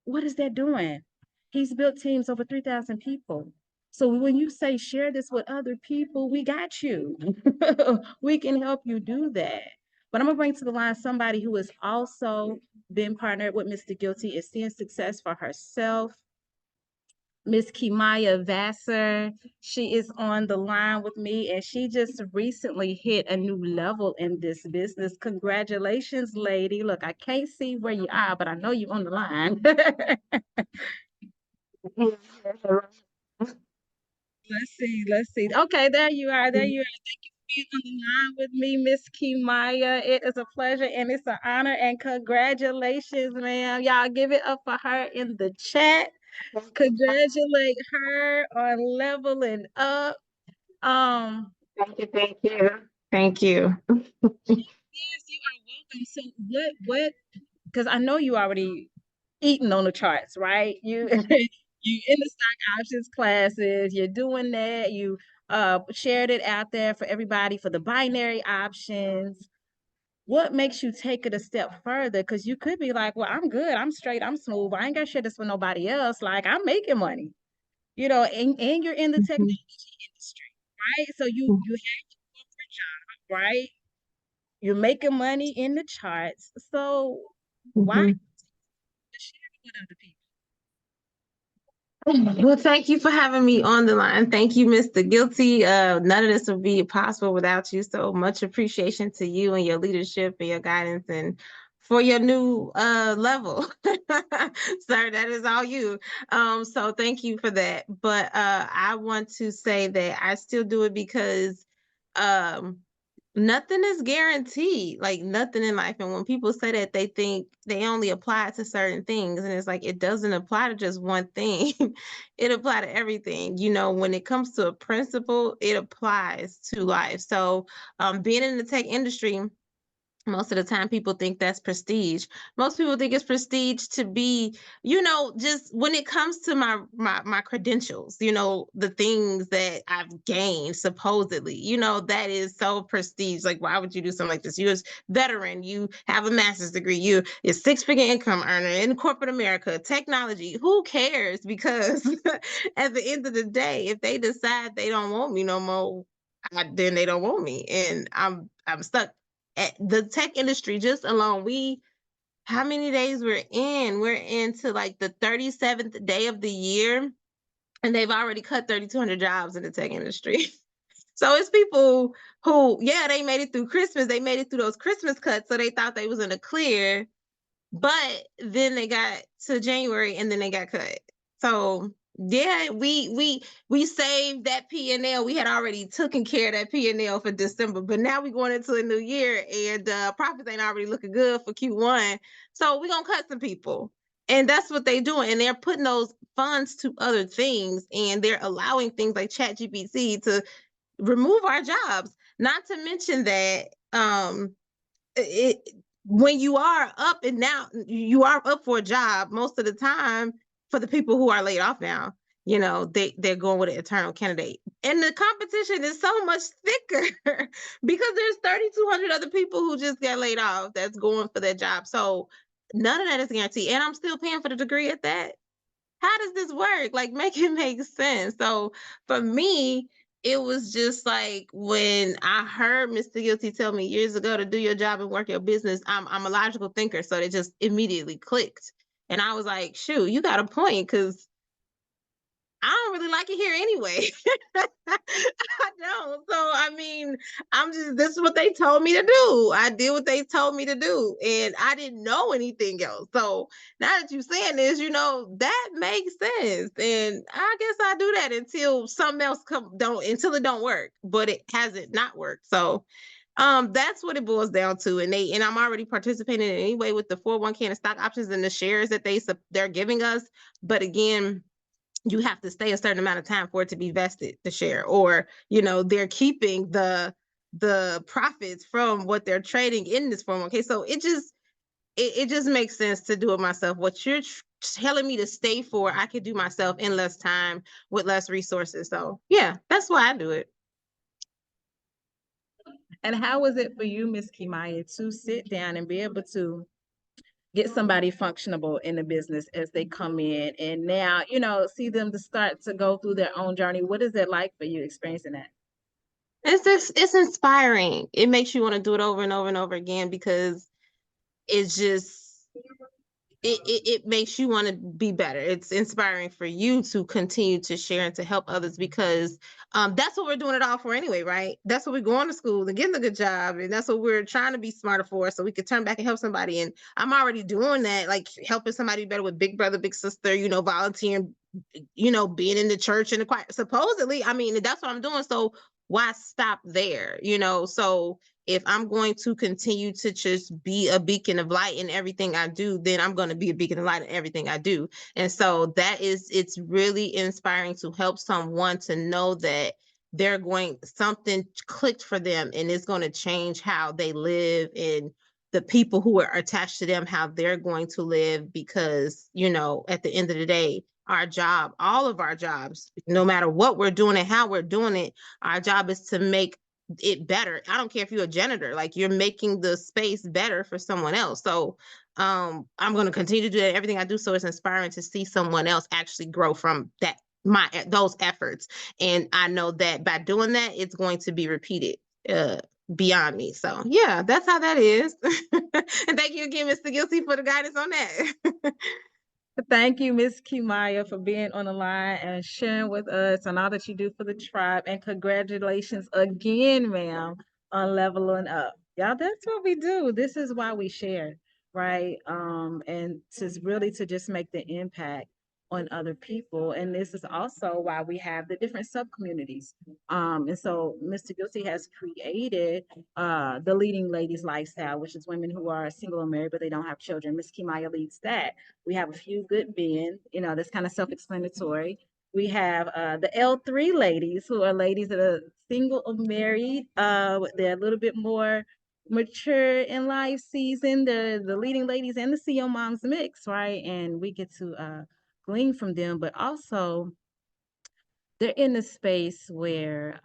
B: What is that doing? He's built teams over 3,000 people. So when you say share this with other people, we got you. We can help you do that. But I'm gonna bring to the line somebody who has also been partnered with Mr. Guilty, is seeing success for herself. Miss Kimaya Vassar, she is on the line with me, and she just recently hit a new level in this business. Congratulations, lady. Look, I can't see where you are, but I know you're on the line. Let's see. Okay, there you are. There you are. Thank you for being on the line with me, Miss Kimaya. It is a pleasure and it's an honor, and congratulations, ma'am. Y'all give it up for her in the chat. Congratulate her on leveling up.
G: Thank you, thank you. Thank you.
B: Yes, you are welcome. So what, because I know you already eating on the charts, right? You you in the stock options classes, you're doing that, you shared it out there for everybody for the binary options. What makes you take it a step further? Because you could be like, well, I'm good, I'm straight, I'm smooth, I ain't got share this with nobody else. Like, I'm making money, and you're in the technology industry, right? So you have a corporate job, right? You're making money in the charts. So why
G: Mhm.
B: share it with other people?
G: Well, thank you for having me on the line. Thank you, Mr. Guilty. None of this would be possible without you. So much appreciation to you and your leadership and your guidance, and for your new level. Sir, that is all you. So thank you for that. But I want to say that I still do it because um nothing is guaranteed, like nothing in life. And when people say that, they think they only apply it to certain things. And it's like, it doesn't apply to just one thing. It applies to everything. When it comes to a principle, it applies to life. So being in the tech industry, most of the time people think that's prestige. Most people think it's prestige to be, just when it comes to my credentials, the things that I've gained supposedly, that is so prestige. Like, why would you do something like this? You're a veteran, you have a master's degree, you're a 6-figure income earner in corporate America, technology. Who cares? Because at the end of the day, if they decide they don't want me no more, then they don't want me, and I'm stuck. At the tech industry just alone, how many days we're into like the 37th day of the year, and they've already cut 3,200 jobs in the tech industry. So it's people who, yeah, they made it through Christmas, they made it through those Christmas cuts, so they thought they was in the clear, but then they got to January and then they got cut. So yeah, we saved that P&L. We had already taken care of that P&L for December, but now we're going into a new year, and profits ain't already looking good for Q1. So we're gonna cut some people. And that's what they're doing. And they're putting those funds to other things, and they're allowing things like ChatGPT to remove our jobs. Not to mention that when you are up and now, you are up for a job most of the time. For the people who are laid off now, they're going with an internal candidate, and the competition is so much thicker because there's 3,200 other people who just got laid off that's going for that job. So none of that is guaranteed, and I'm still paying for the degree at that. How does this work? Like, make it make sense. So for me, it was just like when I heard Mr. Guilty tell me years ago to do your job and work your business, I'm a logical thinker, so it just immediately clicked. And I was like, shoot, you got a point, because I don't really like it here anyway. I don't. So I mean, this is what they told me to do. I did what they told me to do, and I didn't know anything else. So now that you're saying this, that makes sense. And I guess I do that until something else until it don't work. But it hasn't not worked. So that's what it boils down to. And I'm already participating in anyway with the 401k and the stock options and the shares that they're giving us. But again, you have to stay a certain amount of time for it to be vested, the share, or they're keeping the profits from what they're trading in this 401k. So it just makes sense to do it myself. What you're telling me to stay for, I could do myself in less time with less resources. So yeah, that's why I do it.
B: And how was it for you, Miss Kimaya, to sit down and be able to get somebody functionable in the business as they come in, and now, see them to start to go through their own journey? What is it like for you experiencing that?
G: It's inspiring. It makes you want to do it over and over and over again, because it's just it makes you want to be better. It's inspiring for you to continue to share and to help others, because that's what we're doing it all for anyway, right? That's what we're going to school and getting a good job, and that's what we're trying to be smarter for, so we can turn back and help somebody. And I'm already doing that, like helping somebody better with Big Brother, Big Sister, volunteering, being in the church and the choir. Supposedly, I mean, that's what I'm doing. So why stop there? So if I'm going to continue to just be a beacon of light in everything I do, then I'm going to be a beacon of light in everything I do. And so it's really inspiring to help someone to know that something clicked for them, and it's going to change how they live, and the people who are attached to them, how they're going to live. Because, at the end of the day, all of our jobs, no matter what we're doing and how we're doing it, our job is to make it better. I don't care if you're a janitor, like, you're making the space better for someone else. So I'm going to continue to do that, everything I do. So it's inspiring to see someone else actually grow from those efforts. And I know that by doing that, it's going to be repeated beyond me. So yeah, that's how that is. And thank you again, Mr. Guilty, for the guidance on that.
B: Thank you, Miss Kimaya, for being on the line and sharing with us and all that you do for the tribe. And congratulations again, ma'am, on leveling up. Y'all, that's what we do. This is why we share, right? And to just make the impact on other people. And this is also why we have the different sub communities. And so Mr. Guilty has created the Leading Ladies Lifestyle, which is women who are single or married, but they don't have children. Miss Kimaya leads that. We have a few good men, that's kind of self-explanatory. We have the L3 ladies, who are ladies that are single or married. They're a little bit more mature in life season. The Leading Ladies and the CEO Moms mix, right? And we get to glean from them, but also they're in a space where,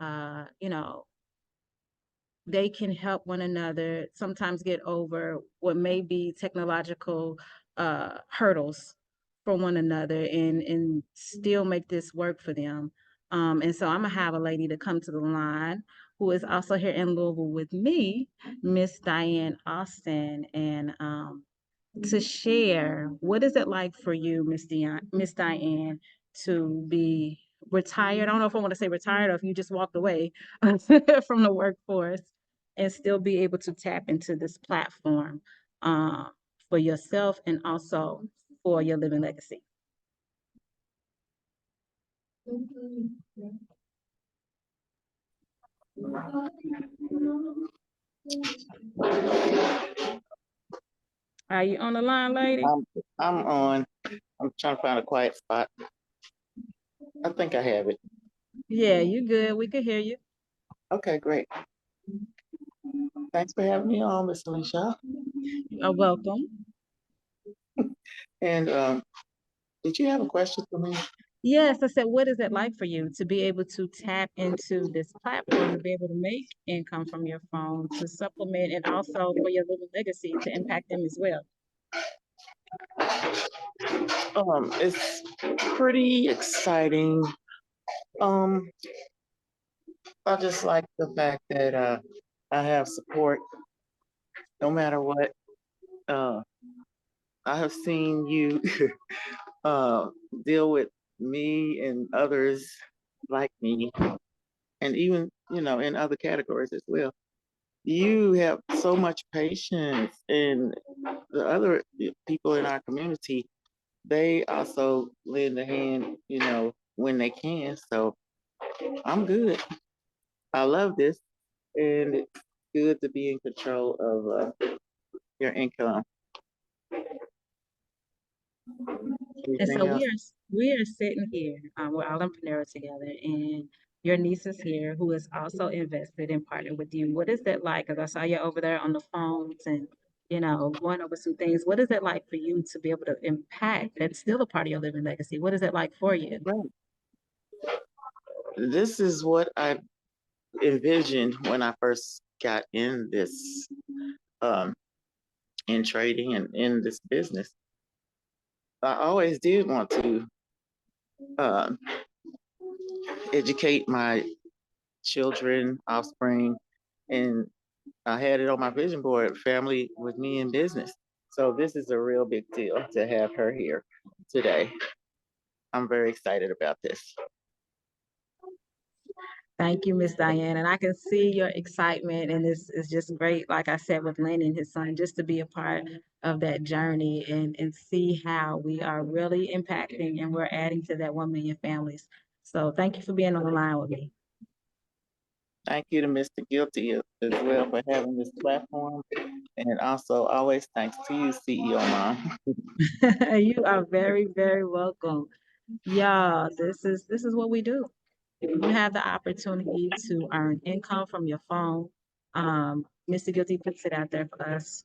B: they can help one another sometimes get over what may be technological hurdles for one another, and still make this work for them. And so I'm gonna have a lady to come to the line who is also here in Louisville with me, Miss Diane Austin, and to share what is it like for you, Miss Diane, to be retired. I don't know if I want to say retired or if you just walked away from the workforce, and still be able to tap into this platform for yourself and also for your living legacy. Are you on the line, lady?
F: I'm on. I'm trying to find a quiet spot. I think I have it.
B: Yeah, you good. We could hear you.
F: Okay, great. Thanks for having me on, Miss Alicia.
B: You're welcome.
F: And did you have a question for me?
B: Yes, I said, what is it like for you to be able to tap into this platform, to be able to make income from your phone, to supplement, and also for your living legacy to impact them as well?
F: It's pretty exciting. I just like the fact that I have support no matter what. Uh, I have seen you uh, deal with me and others like me, and even in other categories as well. You have so much patience, and the other people in our community, they also lend a hand, when they can. So I'm good. I love this, and it's good to be in control of your income.
B: And
F: Anything
B: so
F: else?
B: we are sitting here, we're all entrepreneurs together, and your niece is here who is also invested and partnered with you. What is that like? Because I saw you over there on the phones and going over some things. What is it like for you to be able to impact? That's still a part of your living legacy. What is it like for you?
F: Right. This is what I envisioned when I first got in this, um, in trading and in this business. I always did want to um, educate my children, offspring, and I had it on my vision board, family with me in business. So this is a real big deal to have her here today. I'm very excited about this.
B: Thank you, Miss Diane. And I can see your excitement, and this is just great, like I said, with Lenny and his son, just to be a part of that journey and see how we are really impacting and we're adding to that 1 million families. So thank you for being on the line with me.
F: Thank you to Mr. Guilty as well for having this platform. And also always thanks to you, CEO Mom.
B: You are very, very welcome. Yeah, this is what we do. You have the opportunity to earn income from your phone. Mr. Guilty puts it out there for us.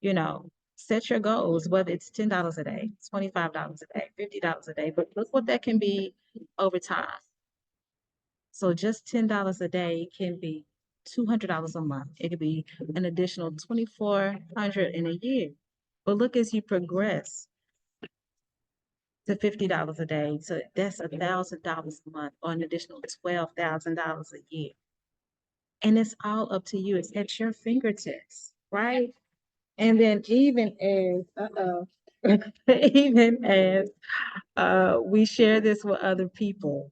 B: You know, set your goals, whether it's $10 a day, $25 a day, $50 a day, but look what that can be over time. So just $10 a day can be $200 a month. It could be an additional 2,400 in a year. But look as you progress to $50 a day, so that's $1,000 a month or an additional $12,000 a year. And it's all up to you. It's at your fingertips, right? And then even as even as we share this with other people,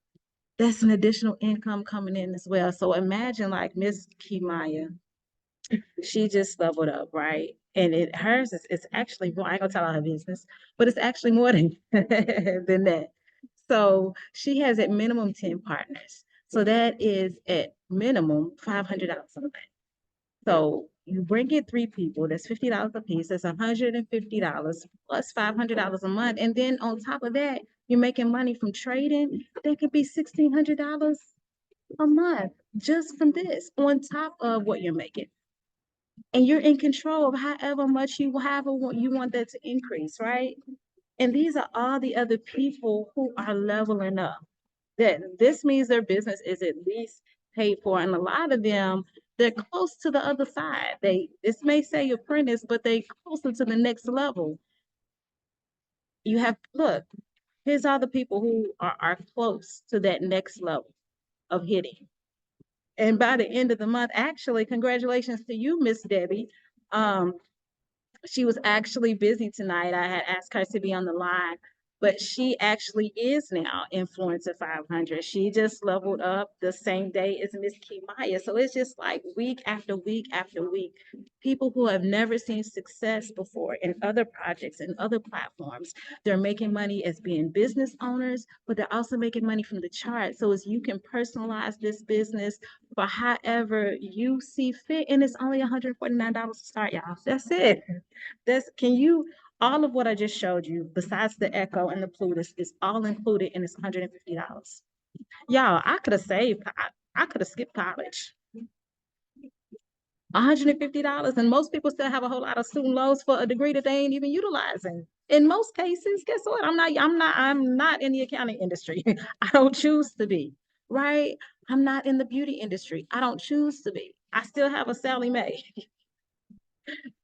B: that's an additional income coming in as well. So imagine like Miss Kimaya, she just leveled up, right? And hers is it's actually more, I ain't gonna tell all her business, but it's actually more than than that. So she has at minimum 10 partners. So that is at minimum $500 a month. So you bring in 3 people, that's $50 a piece, that's $150 plus $500 a month. And then on top of that, you're making money from trading. That could be $1,600 a month just from this on top of what you're making. And you're in control of however much you want that to increase, right? And these are all the other people who are leveling up. That this means their business is at least paid for, and a lot of them they're close to the other side. This may say apprentice, but they closer to the next level. You have look. Here's all the people who are close to that next level of hitting. And by the end of the month, actually, congratulations to you, Miss Debbie. She was actually busy tonight. I had asked her to be on the line, but she actually is now Influencer 500. She just leveled up the same day as Miss Kimaya. So it's just like week after week after week, people who have never seen success before in other projects and other platforms, they're making money as being business owners, but they're also making money from the chart. So as you can personalize this business for however you see fit, and it's only $149 to start, y'all. That's it. All of what I just showed you, besides the Echo and the Plutus, is all included and it's $150. Y'all, I could have saved, I could have skipped college. $150, and most people still have a whole lot of student loans for a degree that they ain't even utilizing. In most cases, guess what? I'm not in the accounting industry. I don't choose to be, right? I'm not in the beauty industry. I don't choose to be. I still have a Sally Mae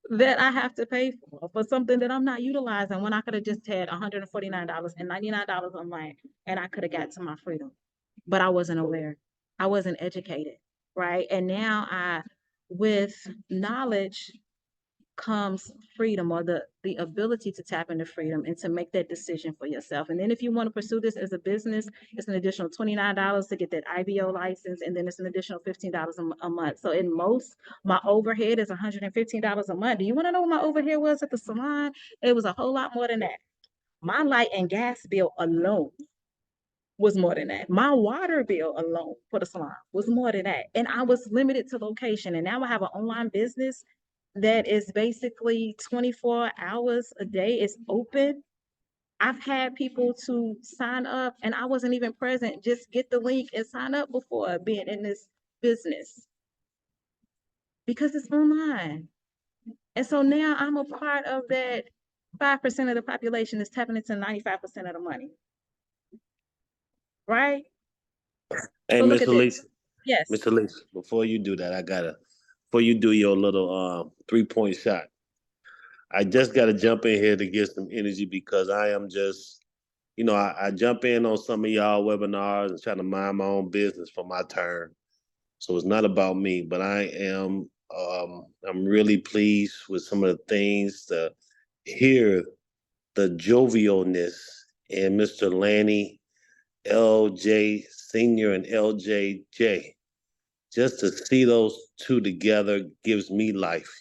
B: that I have to pay for something that I'm not utilizing when I could have just had $149 and $99 on land and I could have got to my freedom. But I wasn't aware. I wasn't educated. right? And now with knowledge comes freedom, or the ability to tap into freedom and to make that decision for yourself. And then if you want to pursue this as a business, it's an additional $29 to get that IBO license, and then it's an additional $15 a month. So in most, my overhead is $115 a month. Do you want to know what my overhead was at the salon? It was a whole lot more than that. My light and gas bill alone was more than that. My water bill alone for the salon was more than that. And I was limited to location. And now I have an online business that is basically 24 hours a day. It's open. I've had people to sign up and I wasn't even present, just get the link and sign up before being in this business because it's online. And so now I'm a part of that 5% of the population is tapping into 95% of the money. Right?
H: Hey,
B: So look
H: Mr.
B: at this.
H: Lisa,
B: Yes.
H: Mr. Lisa, before you do that, before you do your little 3-point shot, I just got to jump in here to get some energy because I am just, I jump in on some of y'all webinars and try to mind my own business for my turn. So it's not about me, but I'm really pleased with some of the things to hear the jovialness in Mr. Lanny, LJ Senior and LJJ. Just to see those two together gives me life.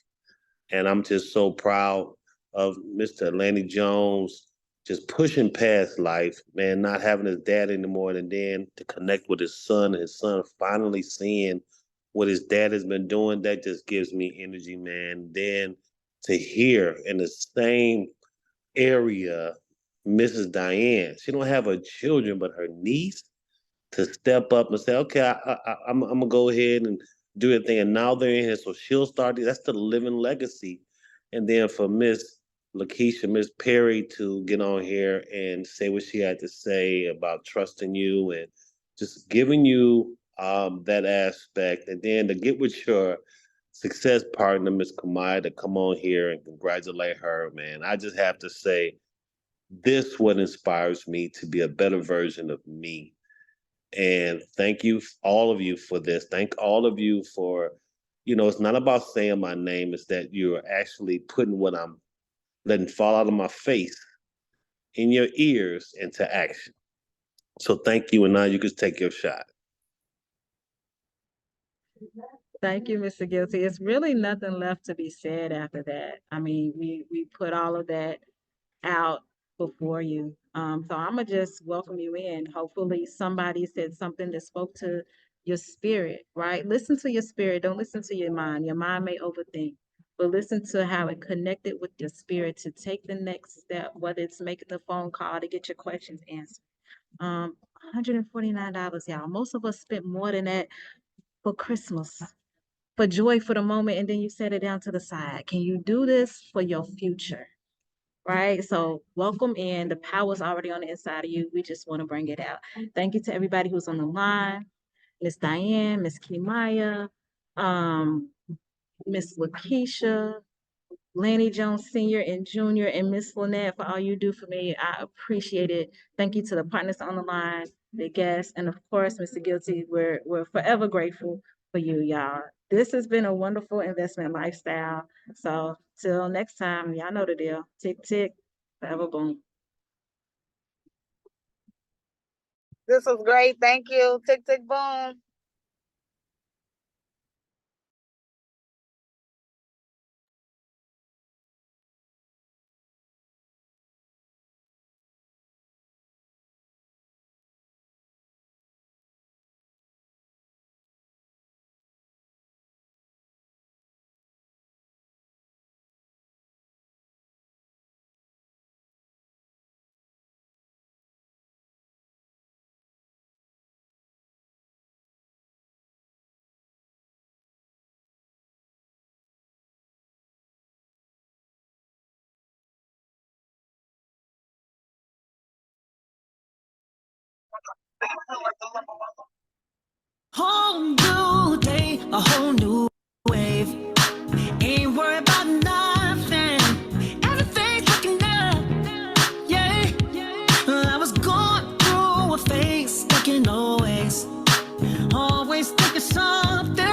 H: And I'm just so proud of Mr. Lanny Jones just pushing past life, man, not having his dad anymore, and then to connect with his son, and his son finally seeing what his dad has been doing. That just gives me energy, man. Then to hear in the same area, Mrs. Diane, she don't have her children, but her niece, to step up and say, okay, I'm gonna go ahead and do the thing. And now they're in here, so she'll start. That's the living legacy. And then for Miss Lakeisha, Miss Perry to get on here and say what she had to say about trusting you and just giving you that aspect. And then to get with your success partner, Miss Kamaya, to come on here and congratulate her, man. I just have to say, this what inspires me to be a better version of me. And thank you, all of you, for this. Thank all of you for, it's not about saying my name, it's that you're actually putting what I'm letting fall out of my face in your ears into action. So thank you, and now you can take your shot.
B: Thank you, Mr. Guilty. It's really nothing left to be said after that. I mean, we put all of that out before you. So I'm gonna just welcome you in. Hopefully somebody said something that spoke to your spirit, right? Listen to your spirit. Don't listen to your mind. Your mind may overthink, but listen to how it connected with your spirit to take the next step, whether it's making the phone call to get your questions answered. $149, y'all. Most of us spent more than that for Christmas, for joy for the moment, and then you set it down to the side. Can you do this for your future? Right? So welcome in. The power's already on the inside of you. We just want to bring it out. Thank you to everybody who's on the line. Miss Diane, Miss Kimaya, Miss Lakeisha, Lanny Jones Sr. and Jr., and Miss Lynette for all you do for me. I appreciate it. Thank you to the partners on the line, the guests, and of course, Mr. Guilty. We're forever grateful for you, y'all. This has been a wonderful investment lifestyle. So till next time, y'all know the deal. Tick, tick, forever boom.
I: This was great. Thank you. Tick, tick, boom.
J: Whole new day, a whole new wave. Ain't worried about nothing. Everything's looking up. Yeah. I was going through a phase, thinking always thinking something.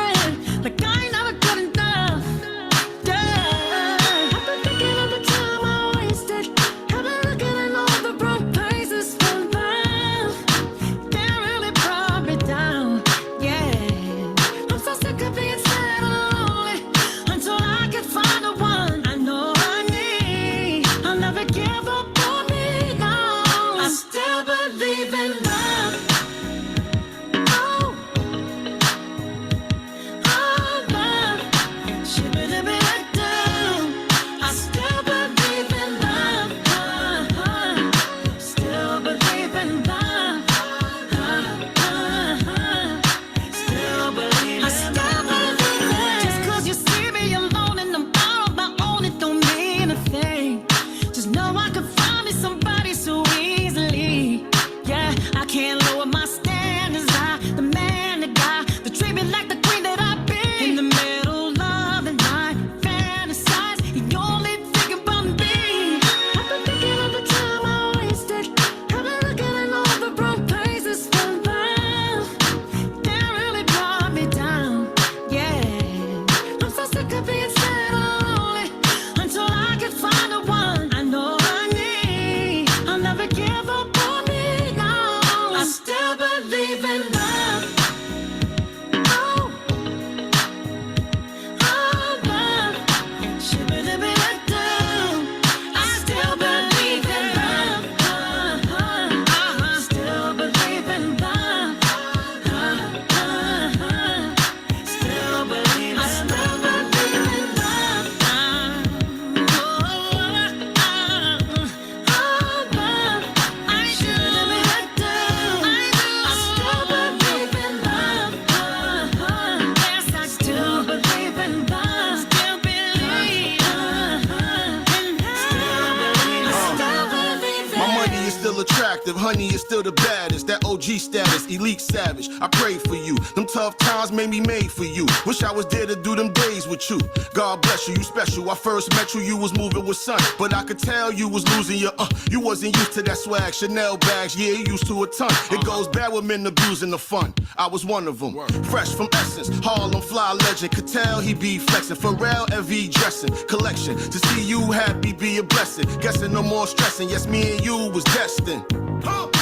K: still attractive, honey is still the baddest. That OG status, elite savage. I pray for you. Them tough times made me made for you. Wish I was there to do them days with you. God bless you, you special. I first met you, you was moving with sun, but I could tell you was losing your you wasn't used to that swag. Chanel bags, yeah, you used to a ton. It goes bad with men abusing the fun. I was one of them. Fresh from Essence, Harlem fly legend. Could tell he be flexing. Pharrell LV dressing collection. To see you happy be a blessing. Guessing no more stressing. Yes, me and you was destined.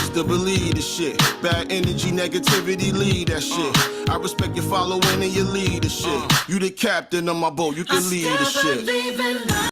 K: Still believe the shit. Bad energy, negativity, lead that shit. I respect your following and your leadership. You the captain of my boat, you can lead the shit.